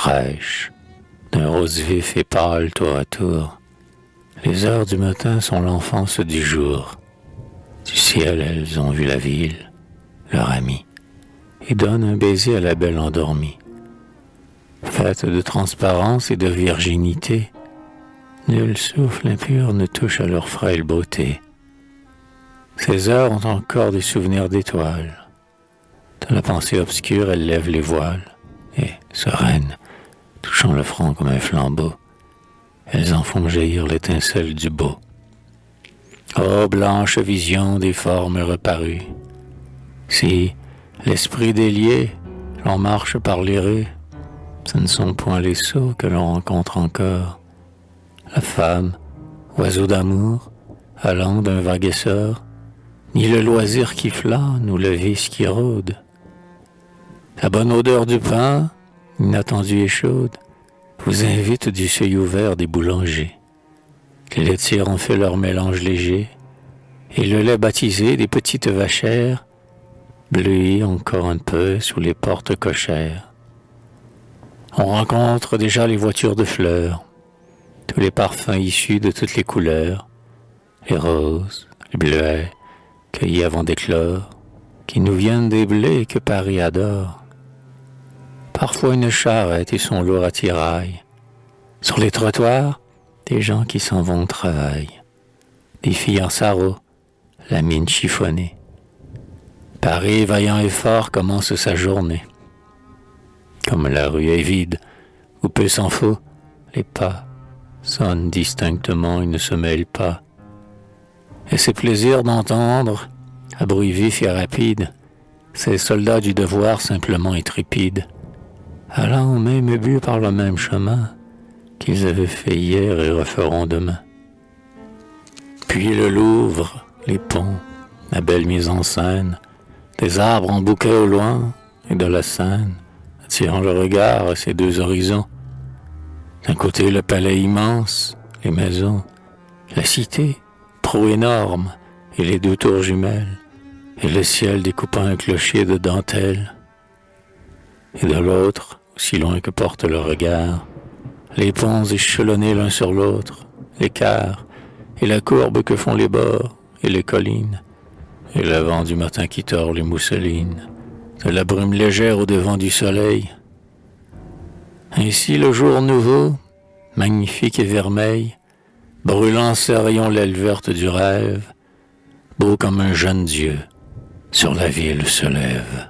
fraîche, d'un rose vif et pâle tour à tour. Les heures du matin sont l'enfance du jour. Du ciel, elles ont vu la ville, leur amie, et donnent un baiser à la belle endormie. Faite de transparence et de virginité, nul souffle impur ne touche à leur frêle beauté. Ces heures ont encore des souvenirs d'étoiles. Dans la pensée obscure, elles lèvent les voiles, et, sereines, touchant le front comme un flambeau, elles en font jaillir l'étincelle du beau. Ô blanche vision des formes reparues, si, l'esprit délié, l'on marche par les rues, ce ne sont point les sots que l'on rencontre encore. La femme, oiseau d'amour, allant d'un vague essor, ni le loisir qui flâne ou le vice qui rôde. La bonne odeur du pain, inattendue et chaude, vous invite du seuil ouvert des boulangers. Les laitières ont fait leur mélange léger, et le lait baptisé des petites vachères bleuit encore un peu sous les portes cochères. On rencontre déjà les voitures de fleurs, tous les parfums issus de toutes les couleurs, les roses, les bleuets, cueillis avant d'éclore, qui nous viennent des blés que Paris adore. Parfois une charrette et son lourd attirail. Sur les trottoirs, des gens qui s'en vont au travail. Des filles en sarrau, la mine chiffonnée. Paris, vaillant et fort, commence sa journée. Comme la rue est vide, ou peu s'en faut, les pas sonnent distinctement et ne se mêlent pas. Et c'est plaisir d'entendre, à bruit vif et rapide, ces soldats du devoir simplement intrépides, allant au même but par le même chemin qu'ils avaient fait hier et referont demain. Puis le Louvre, les ponts, la belle mise en scène, des arbres en bouquet au loin et de la Seine, attirant le regard à ces deux horizons. D'un côté le palais immense, les maisons, la cité, trop énorme, et les deux tours jumelles, et le ciel découpant un clocher de dentelle. Et de l'autre, aussi loin que porte le regard, les ponts échelonnés l'un sur l'autre, l'écart, et la courbe que font les bords et les collines, et le vent du matin qui tord les mousselines, de la brume légère au devant du soleil. Ainsi le jour nouveau, magnifique et vermeil, brûlant ses rayons l'aile verte du rêve, beau comme un jeune dieu, sur la ville se lève.